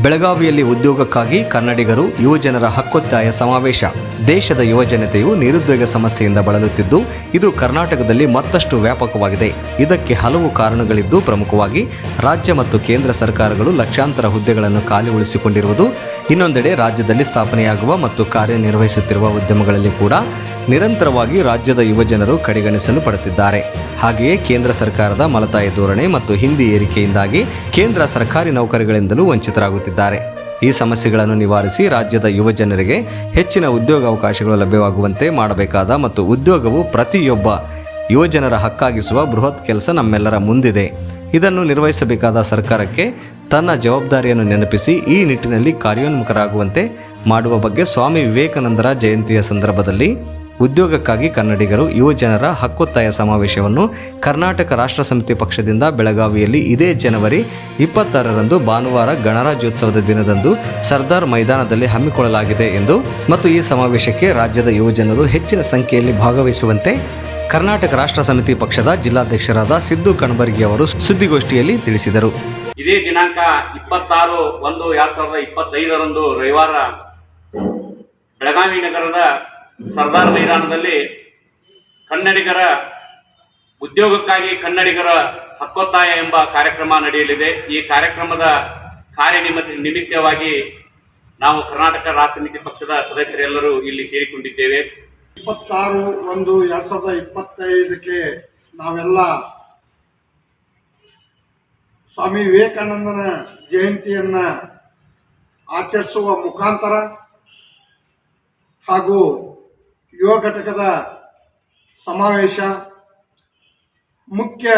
ಬೆಳಗಾವಿಯಲ್ಲಿ ಉದ್ಯೋಗಕ್ಕಾಗಿ ಕನ್ನಡಿಗರು ಯುವಜನರ ಹಕ್ಕೊತ್ತಾಯ ಸಮಾವೇಶ. ದೇಶದ ಯುವಜನತೆಯು ನಿರುದ್ಯೋಗ ಸಮಸ್ಯೆಯಿಂದ ಬಳಲುತ್ತಿದ್ದು, ಇದು ಕರ್ನಾಟಕದಲ್ಲಿ ಮತ್ತಷ್ಟು ವ್ಯಾಪಕವಾಗಿದೆ. ಇದಕ್ಕೆ ಹಲವು ಕಾರಣಗಳಿದ್ದು, ಪ್ರಮುಖವಾಗಿ ರಾಜ್ಯ ಮತ್ತು ಕೇಂದ್ರ ಸರ್ಕಾರಗಳು ಲಕ್ಷಾಂತರ ಹುದ್ದೆಗಳನ್ನು ಖಾಲಿ ಉಳಿಸಿಕೊಂಡಿರುವುದು, ಇನ್ನೊಂದೆಡೆ ರಾಜ್ಯದಲ್ಲಿ ಸ್ಥಾಪನೆಯಾಗುವ ಮತ್ತು ಕಾರ್ಯನಿರ್ವಹಿಸುತ್ತಿರುವ ಉದ್ಯಮಗಳಲ್ಲಿ ಕೂಡ ನಿರಂತರವಾಗಿ ರಾಜ್ಯದ ಯುವಜನರು ಕಡೆಗಣಿಸಲು ಪಡುತ್ತಿದ್ದಾರೆ. ಹಾಗೆಯೇ ಕೇಂದ್ರ ಸರ್ಕಾರದ ಮಲತಾಯಿ ಧೋರಣೆ ಮತ್ತು ಹಿಂದಿ ಏರಿಕೆಯಿಂದಾಗಿ ಕೇಂದ್ರ ಸರ್ಕಾರಿ ನೌಕರಿಗಳಿಂದಲೂ ವಂಚಿತರಾಗುತ್ತಿದ್ದಾರೆ. ಈ ಸಮಸ್ಯೆಗಳನ್ನು ನಿವಾರಿಸಿ ರಾಜ್ಯದ ಯುವಜನರಿಗೆ ಹೆಚ್ಚಿನ ಉದ್ಯೋಗಾವಕಾಶಗಳು ಲಭ್ಯವಾಗುವಂತೆ ಮಾಡಬೇಕಾದ ಮತ್ತು ಉದ್ಯೋಗವು ಪ್ರತಿಯೊಬ್ಬ ಯುವಜನರ ಹಕ್ಕಾಗಿಸುವ ಬೃಹತ್ ಕೆಲಸ ನಮ್ಮೆಲ್ಲರ ಮುಂದಿದೆ. ಇದನ್ನು ನಿರ್ವಹಿಸಬೇಕಾದ ಸರ್ಕಾರಕ್ಕೆ ತನ್ನ ಜವಾಬ್ದಾರಿಯನ್ನು ನೆನಪಿಸಿ ಈ ನಿಟ್ಟಿನಲ್ಲಿ ಕಾರ್ಯೋನ್ಮುಖರಾಗುವಂತೆ ಮಾಡುವ ಬಗ್ಗೆ ಸ್ವಾಮಿ ವಿವೇಕಾನಂದರ ಜಯಂತಿಯ ಸಂದರ್ಭದಲ್ಲಿ ಉದ್ಯೋಗಕ್ಕಾಗಿ ಕನ್ನಡಿಗರು ಯುವಜನರ ಹಕ್ಕೊತ್ತಾಯ ಸಮಾವೇಶವನ್ನು ಕರ್ನಾಟಕ ರಾಷ್ಟ್ರ ಸಮಿತಿ ಪಕ್ಷದಿಂದ ಬೆಳಗಾವಿಯಲ್ಲಿ ಇದೇ ಜನವರಿ 26ರಂದು ಭಾನುವಾರ ಗಣರಾಜ್ಯೋತ್ಸವದ ದಿನದಂದು ಸರ್ದಾರ್ ಮೈದಾನದಲ್ಲಿ ಹಮ್ಮಿಕೊಳ್ಳಲಾಗಿದೆ ಎಂದು ಮತ್ತು ಈ ಸಮಾವೇಶಕ್ಕೆ ರಾಜ್ಯದ ಯುವಜನರು ಹೆಚ್ಚಿನ ಸಂಖ್ಯೆಯಲ್ಲಿ ಭಾಗವಹಿಸುವಂತೆ ಕರ್ನಾಟಕ ರಾಷ್ಟ್ರ ಸಮಿತಿ ಪಕ್ಷದ ಜಿಲ್ಲಾಧ್ಯಕ್ಷರಾದ ಸಿದ್ದು ಕಣಬರ್ಗಿ ಅವರು ಸುದ್ದಿಗೋಷ್ಠಿಯಲ್ಲಿ ತಿಳಿಸಿದರು. ಇದೇ ದಿನಾಂಕ 26/1/2025ರಂದು ರವಿವಾರ ಬೆಳಗಾವಿ ನಗರದ ಸರ್ದಾರ್ ಮೈದಾನದಲ್ಲಿ ಕನ್ನಡಿಗರ ಉದ್ಯೋಗಕ್ಕಾಗಿ ಕನ್ನಡಿಗರ ಹಕ್ಕೊತ್ತಾಯ ಎಂಬ ಕಾರ್ಯಕ್ರಮ ನಡೆಯಲಿದೆ. ಈ ಕಾರ್ಯಕ್ರಮದ ನಿಮಿತ್ತವಾಗಿ ನಾವು ಕರ್ನಾಟಕ ರಾಷ್ಟ್ರ ಸಮಿತಿ ಪಕ್ಷದ ಸದಸ್ಯರೆಲ್ಲರೂ ಇಲ್ಲಿ ಸೇರಿಕೊಂಡಿದ್ದೇವೆ. 26/1/2025ಕ್ಕೆ ನಾವೆಲ್ಲ ಸ್ವಾಮಿ ವಿವೇಕಾನಂದನ ಜಯಂತಿಯನ್ನ ಆಚರಿಸುವ ಮುಖಾಂತರ ಹಾಗೂ ಯುವ ಘಟಕದ ಸಮಾವೇಶ ಮುಖ್ಯ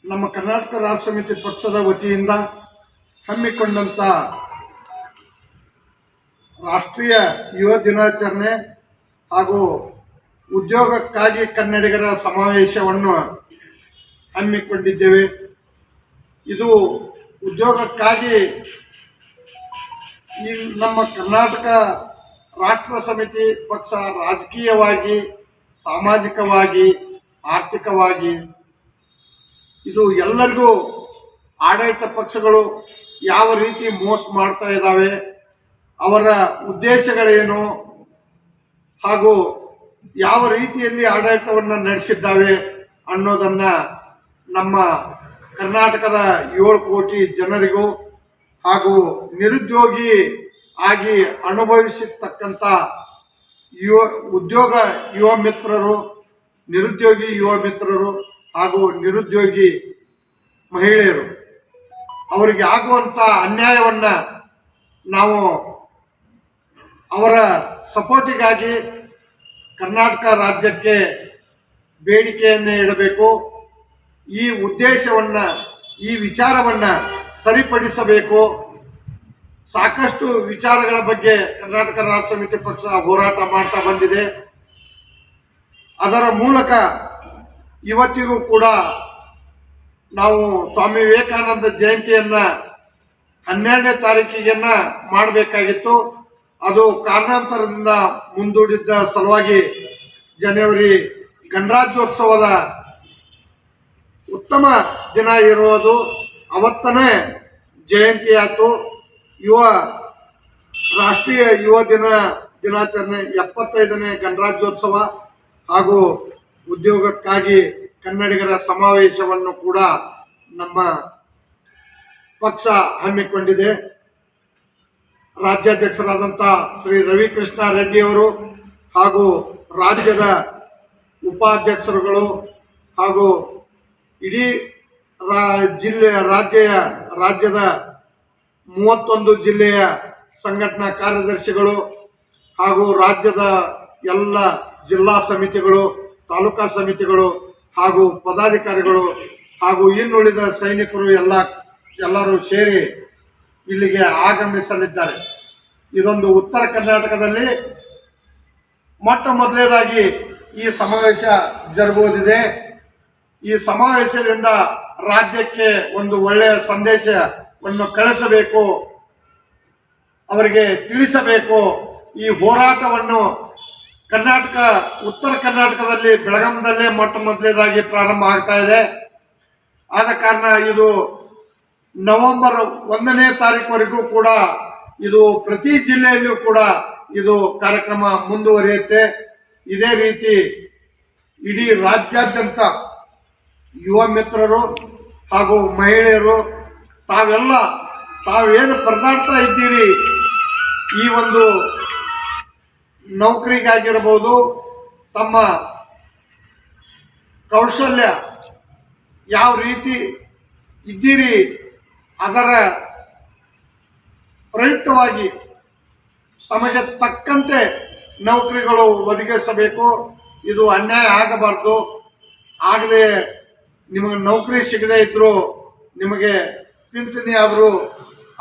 ನಮ್ಮ ಕರ್ನಾಟಕ ರಾಷ್ಟ್ರ ಸಮಿತಿ ಪಕ್ಷದ ವತಿಯಿಂದ ಹಮ್ಮಿಕೊಂಡಂಥ ರಾಷ್ಟ್ರೀಯ ಯುವ ದಿನಾಚರಣೆ ಹಾಗೂ ಉದ್ಯೋಗಕ್ಕಾಗಿ ಕನ್ನಡಿಗರ ಸಮಾವೇಶವನ್ನು ಹಮ್ಮಿಕೊಂಡಿದ್ದೇವೆ. ಇದು ಉದ್ಯೋಗಕ್ಕಾಗಿ ಈ ನಮ್ಮ ಕರ್ನಾಟಕ ರಾಷ್ಟ್ರ ಸಮಿತಿ ಪಕ್ಷ ರಾಜಕೀಯವಾಗಿ, ಸಾಮಾಜಿಕವಾಗಿ, ಆರ್ಥಿಕವಾಗಿ ಇದು ಎಲ್ಲರಿಗೂ ಆಡಳಿತ ಪಕ್ಷಗಳು ಯಾವ ರೀತಿ ಮೋಸ ಮಾಡ್ತಾ ಇದ್ದಾವೆ, ಅವರ ಉದ್ದೇಶಗಳೇನು ಹಾಗೂ ಯಾವ ರೀತಿಯಲ್ಲಿ ಆಡಳಿತವನ್ನು ನಡೆಸಿದ್ದಾವೆ ಅನ್ನೋದನ್ನು ನಮ್ಮ ಕರ್ನಾಟಕದ 7 ಕೋಟಿ ಜನರಿಗೂ ಹಾಗೂ ನಿರುದ್ಯೋಗಿ ಆಗಿ ಅನುಭವಿಸಿರ್ತಕ್ಕಂಥ ಯುವ ಮಿತ್ರರು, ನಿರುದ್ಯೋಗಿ ಯುವ ಮಿತ್ರರು ಹಾಗೂ ನಿರುದ್ಯೋಗಿ ಮಹಿಳೆಯರು ಅವರಿಗೆ ಆಗುವಂಥ ಅನ್ಯಾಯವನ್ನು ನಾವು ಅವರ ಸಪೋರ್ಟಿಗಾಗಿ ಕರ್ನಾಟಕ ರಾಜ್ಯಕ್ಕೆ ಬೇಡಿಕೆಯನ್ನು ಇಡಬೇಕು. ಈ ಉದ್ದೇಶವನ್ನು, ಈ ವಿಚಾರವನ್ನು ಸರಿಪಡಿಸಬೇಕು. ಸಾಕಷ್ಟು ವಿಚಾರಗಳ ಬಗ್ಗೆ ಕರ್ನಾಟಕ ರಾಷ್ಟ್ರ ಸಮಿತಿ ಪಕ್ಷ ಹೋರಾಟ ಮಾಡ್ತಾ ಬಂದಿದೆ. ಅದರ ಮೂಲಕ ಇವತ್ತಿಗೂ ಕೂಡ ನಾವು ಸ್ವಾಮಿ ವಿವೇಕಾನಂದ ಜಯಂತಿಯನ್ನ 12ನೇ ತಾರೀಕಿಗೆನ್ನ ಮಾಡಬೇಕಾಗಿತ್ತು. ಅದು ಕಾರಣಾಂತರದಿಂದ ಮುಂದೂಡಿದ್ದ ಸಲುವಾಗಿ ಜನವರಿ ಗಣರಾಜ್ಯೋತ್ಸವದ ಉತ್ತಮ ದಿನ ಇರುವುದು ಅವತ್ತನೇ ಜಯಂತಿ ಆಯಿತು. ರಾಷ್ಟ್ರೀಯ ಯುವ ದಿನಾಚರಣೆ 75ನೇ ಗಣರಾಜ್ಯೋತ್ಸವ ಹಾಗೂ ಉದ್ಯೋಗಕ್ಕಾಗಿ ಕನ್ನಡಿಗರ ಸಮಾವೇಶವನ್ನು ಕೂಡ ನಮ್ಮ ಪಕ್ಷ ಹಮ್ಮಿಕೊಂಡಿದೆ. ರಾಜ್ಯಾಧ್ಯಕ್ಷರಾದಂಥ ಶ್ರೀ ರವಿಕೃಷ್ಣ ರೆಡ್ಡಿ ಅವರು ಹಾಗೂ ರಾಜ್ಯದ ಉಪಾಧ್ಯಕ್ಷರುಗಳು ಹಾಗೂ ಇಡೀ ರಾಜ್ಯದ 31 ಜಿಲ್ಲೆಯ ಸಂಘಟನಾ ಕಾರ್ಯದರ್ಶಿಗಳು ಹಾಗೂ ರಾಜ್ಯದ ಎಲ್ಲ ಜಿಲ್ಲಾ ಸಮಿತಿಗಳು, ತಾಲೂಕಾ ಸಮಿತಿಗಳು ಹಾಗೂ ಪದಾಧಿಕಾರಿಗಳು ಹಾಗೂ ಇನ್ನುಳಿದ ಸೈನಿಕರು ಎಲ್ಲರೂ ಸೇರಿ ಇಲ್ಲಿಗೆ ಆಗಮಿಸಲಿದ್ದಾರೆ. ಇದೊಂದು ಉತ್ತರ ಕರ್ನಾಟಕದಲ್ಲಿ ಮೊಟ್ಟ ಮೊದಲನೇದಾಗಿ ಈ ಸಮಾವೇಶ ಜರುಗುವುದಿದೆ. ಈ ಸಮಾವೇಶದಿಂದ ರಾಜ್ಯಕ್ಕೆ ಒಂದು ಒಳ್ಳೆಯ ಸಂದೇಶವನ್ನು ಕಳಿಸಬೇಕು, ಅವರಿಗೆ ತಿಳಿಸಬೇಕು. ಈ ಹೋರಾಟವನ್ನು ಉತ್ತರ ಕರ್ನಾಟಕದಲ್ಲಿ ಬೆಳಗಾಂದಲ್ಲೇ ಮೊಟ್ಟ ಮೊದಲನೇದಾಗಿ ಪ್ರಾರಂಭ ಆಗ್ತಾ ಇದೆ. ಆದ ಕಾರಣ ಇದು ನವೆಂಬರ್ 1ನೇ ತಾರೀಕುವರೆಗೂ ಕೂಡ ಇದು ಪ್ರತಿ ಜಿಲ್ಲೆಯಲ್ಲೂ ಕೂಡ ಇದು ಕಾರ್ಯಕ್ರಮ ಮುಂದುವರಿಯುತ್ತೆ. ಇದೇ ರೀತಿ ಇಡೀ ರಾಜ್ಯಾದ್ಯಂತ ಯುವ ಮಿತ್ರರು ಹಾಗೂ ಮಹಿಳೆಯರು ತಾವೇನು ಪರದಾಡ್ತಾ ಇದ್ದೀರಿ, ಈ ಒಂದು ನೌಕರಿಗಾಗಿರ್ಬೋದು, ತಮ್ಮ ಕೌಶಲ್ಯ ಯಾವ ರೀತಿ ಇದ್ದೀರಿ ಅದರ ಪ್ರಯುಕ್ತವಾಗಿ ತಮಗೆ ತಕ್ಕಂತೆ ನೌಕರಿಗಳು ಒದಗಿಸಬೇಕು. ಇದು ಅನ್ಯಾಯ ಆಗಬಾರ್ದು. ಆಗದೆ ನಿಮಗೆ ನೌಕರಿ ಸಿಗದೇ ಇದ್ದರೂ ನಿಮಗೆ ಪಿಂಚಣಿ ಆದರೂ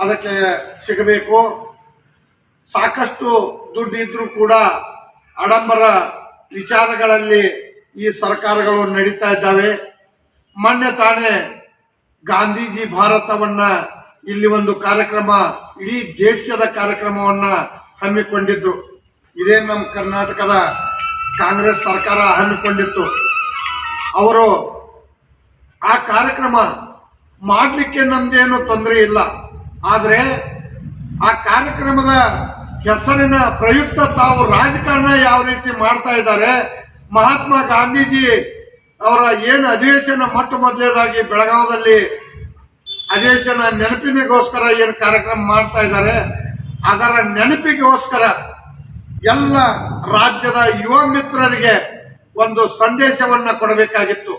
ಅದಕ್ಕೆ ಸಿಗಬೇಕು. ಸಾಕಷ್ಟು ದುಡ್ಡು ಇದ್ರೂ ಕೂಡ ಆಡಂಬರ ವಿಚಾರಗಳಲ್ಲಿ ಈ ಸರ್ಕಾರಗಳು ನಡೀತಾ ಇದ್ದಾವೆ. ಮೊನ್ನೆ ತಾನೇ ಗಾಂಧೀಜಿ ಭಾರತವನ್ನ ಇಲ್ಲಿ ಒಂದು ಕಾರ್ಯಕ್ರಮ, ಇಡೀ ದೇಶದ ಕಾರ್ಯಕ್ರಮವನ್ನ ಹಮ್ಮಿಕೊಂಡಿದ್ರು. ಇದೇ ನಮ್ಮ ಕರ್ನಾಟಕದ ಕಾಂಗ್ರೆಸ್ ಸರ್ಕಾರ ಹಮ್ಮಿಕೊಂಡಿತ್ತು. ಅವರು ಆ ಕಾರ್ಯಕ್ರಮ ಮಾಡಲಿಕ್ಕೆ ನಮ್ದೇನು ತೊಂದರೆ ಇಲ್ಲ. ಆದರೆ ಆ ಕಾರ್ಯಕ್ರಮದ ಹೆಸರಿನ ಪ್ರಯುಕ್ತ ತಾವು ರಾಜಕಾರಣ ಯಾವ ರೀತಿ ಮಾಡ್ತಾ ಇದ್ದಾರೆ, ಮಹಾತ್ಮ ಗಾಂಧೀಜಿ ಅವರ ಏನು ಅಧಿವೇಶನ ಮೊಟ್ಟ ಮೊದಲನೇದಾಗಿ ಬೆಳಗಾವದಲ್ಲಿ ಅಧಿವೇಶನ ನೆನಪಿನಿಗೋಸ್ಕರ ಏನು ಕಾರ್ಯಕ್ರಮ ಮಾಡ್ತಾ ಇದ್ದಾರೆ, ಅದರ ನೆನಪಿಗೋಸ್ಕರ ಎಲ್ಲ ರಾಜ್ಯದ ಯುವ ಮಿತ್ರರಿಗೆ ಒಂದು ಸಂದೇಶವನ್ನ ಕೊಡಬೇಕಾಗಿತ್ತು.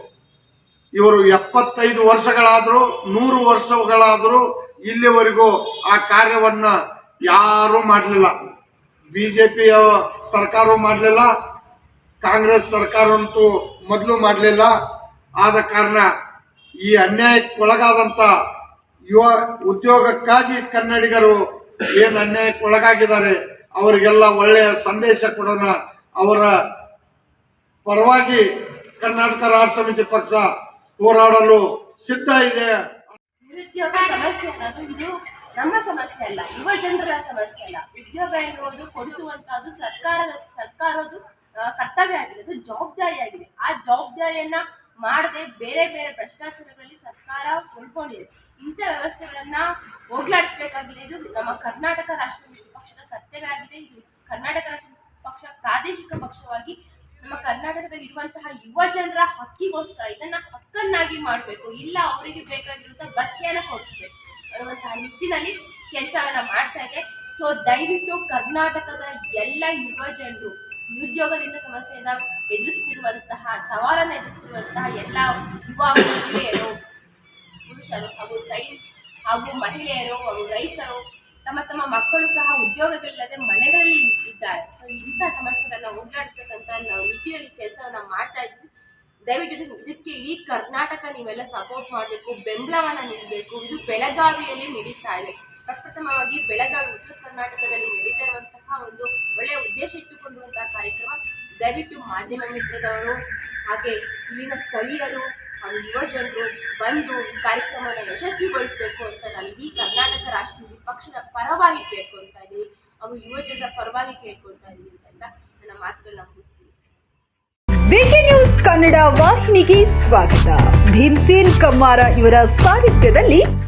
ಇವರು 75 ವರ್ಷಗಳಾದರೂ 100 ವರ್ಷಗಳಾದರೂ ಇಲ್ಲಿವರೆಗೂ ಆ ಕಾರ್ಯವನ್ನ ಯಾರೂ ಮಾಡಲಿಲ್ಲ. ಬಿಜೆಪಿಯ ಸರ್ಕಾರವೂ ಮಾಡಲಿಲ್ಲ, ಕಾಂಗ್ರೆಸ್ ಸರ್ಕಾರ ಅಂತೂ ಮೊದಲು ಮಾಡಲಿಲ್ಲ. ಆದ ಕಾರಣ ಈ ಅನ್ಯಾಯಕ್ಕೊಳಗಾದಂಥ ಯುವ ಉದ್ಯೋಗಕ್ಕಾಗಿ ಕನ್ನಡಿಗರು ಏನು ಅನ್ಯಾಯಕ್ಕೊಳಗಾಗಿದ್ದಾರೆ ಅವರಿಗೆಲ್ಲ ಒಳ್ಳೆಯ ಸಂದೇಶ ಕೊಡೋಣ. ಅವರ ಪರವಾಗಿ ಕರ್ನಾಟಕ ರಾಷ್ಟ್ರ ಸಮಿತಿ ಪಕ್ಷ ಹೋರಾಡಲು ಸಿದ್ಧ ಇದೆ. ನಿರುದ್ಯೋಗ ಸಮಸ್ಯೆ ಅನ್ನೋದು ಇದು ನಮ್ಮ ಸಮಸ್ಯೆ ಅಲ್ಲ, ಯುವ ಜನರ ಸಮಸ್ಯೆ ಅಲ್ಲ. ಉದ್ಯೋಗ ಎನ್ನುವುದು ಕೊಡಿಸುವಂತಹದ್ದು ಸರ್ಕಾರದ ಕರ್ತವ್ಯ ಆಗಿದೆ, ಅದು ಜವಾಬ್ದಾರಿ ಆಗಿದೆ. ಆ ಜವಾಬ್ದಾರಿಯನ್ನ ಮಾಡದೆ ಬೇರೆ ಬೇರೆ ಭ್ರಷ್ಟಾಚಾರಗಳಲ್ಲಿ ಸರ್ಕಾರ ಉಳ್ಕೊಂಡಿದೆ. ಇಂಥ ವ್ಯವಸ್ಥೆಗಳನ್ನ ಹೋಗ್ಲಾಡಿಸಬೇಕಾಗಿದೆ. ಇದು ನಮ್ಮ ಕರ್ನಾಟಕ ರಾಷ್ಟ್ರ ಸಮಿತಿ ಪಕ್ಷದ ಕರ್ತವ್ಯ ಆಗಿದೆ. ಇದು ಕರ್ನಾಟಕ ರಾಷ್ಟ್ರ ಪಕ್ಷ ಪ್ರಾದೇಶಿಕ ಪಕ್ಷವಾಗಿ ನಮ್ಮ ಕರ್ನಾಟಕದಲ್ಲಿ ಇರುವಂತಹ ಯುವ ಜನರ ಹಕ್ಕಿಗೋಸ್ಕರ ಇದನ್ನ ಹಕ್ಕನ್ನಾಗಿ ಮಾಡಬೇಕು, ಇಲ್ಲ ಅವರಿಗೆ ಬೇಕಾಗಿರುವಂತಹ ಭತ್ಯೆಯನ್ನು ಕೊಡಿಸ್ಬೇಕು ಅನ್ನುವಂತಹ ನಿಟ್ಟಿನಲ್ಲಿ ಕೆಲಸವನ್ನ ಮಾಡ್ತಾ ಇದೆ. ಸೊ ದಯವಿಟ್ಟು ಕರ್ನಾಟಕದ ಎಲ್ಲ ಯುವ ಜನರು ನಿರುದ್ಯೋಗದಿಂದ ಸಮಸ್ಯೆಯನ್ನ ಎದುರಿಸ್ತಿರುವಂತಹ ಸವಾಲನ್ನು ಎದುರಿಸ್ತಿರುವಂತಹ ಎಲ್ಲ ಯುವ ಮಹಿಳೆಯರು, ಪುರುಷರು ಹಾಗೂ ಮಹಿಳೆಯರು ಹಾಗೂ ರೈತರು ತಮ್ಮ ಮಕ್ಕಳು ಸಹ ಉದ್ಯೋಗವಿಲ್ಲದೆ ಮನೆಗಳಲ್ಲಿ ಇದ್ದಾರೆ. ಸೊ ಇಂಥ ಸಮಸ್ಯೆಗಳನ್ನ ಹೋಗ್ಲಾಡಿಸ್ಬೇಕಂತ ನಾವು ನಿಟ್ಟಿನಲ್ಲಿ ಕೆಲಸವನ್ನ ಮಾಡ್ತಾ ಇದ್ವಿ. ದಯವಿಟ್ಟು ಇದಕ್ಕೆ ಈ ಕರ್ನಾಟಕ ನೀವೆಲ್ಲ ಸಪೋರ್ಟ್ ಮಾಡಬೇಕು, ಬೆಂಬಲವನ್ನ ನೀಡಬೇಕು. ಇದು ಬೆಳಗಾವಿಯಲ್ಲಿ ನಡೀತಾ ಇದೆ. ಪ್ರಪ್ರಥಮವಾಗಿ ಬೆಳಗಾವಿ ಉತ್ತರ ಕರ್ನಾಟಕದಲ್ಲಿ ನಡೀತಾ ಇರುವಂತಹ ಒಂದು ಒಳ್ಳೆಯ ಉದ್ದೇಶ ಇಟ್ಟುಕೊಂಡುವಂತಹ ಕಾರ್ಯಕ್ರಮ. ದಯವಿಟ್ಟು ಮಾಧ್ಯಮ ಮಿತ್ರದವರು ಹಾಗೆ ಇಲ್ಲಿನ ಸ್ಥಳೀಯರು ಹಾಗೂ ಯುವ ಜನರು ಬಂದು ಈ ಕಾರ್ಯಕ್ರಮನ ಯಶಸ್ವಿಗೊಳಿಸಬೇಕು ಅಂತ ನಾನು ಇಡೀ ಕರ್ನಾಟಕ ರಾಷ್ಟ್ರ ಪಕ್ಷದ ಪರವಾಗಿ ಕೇಳ್ಕೊಳ್ತಾ ಇದ್ದೀನಿ, ಹಾಗೂ ಯುವ ಜನರ ಪರವಾಗಿ ಕೇಳ್ಕೊಳ್ತಾ ಇದ್ದೀನಿ ಅಂತ ನನ್ನ ಮಾತುಗಳನ್ನ ಮುಗಿಸ್ತೀನಿ. ಬಿಕೆ ನ್ಯೂಸ್ ಕನ್ನಡ ವಾಹಿನಿಗೆ ಸ್ವಾಗತ. ಭೀಮ್ಸೇನ್ ಕಮ್ಮಾರ ಇವರ ಸಾಹಿತ್ಯದಲ್ಲಿ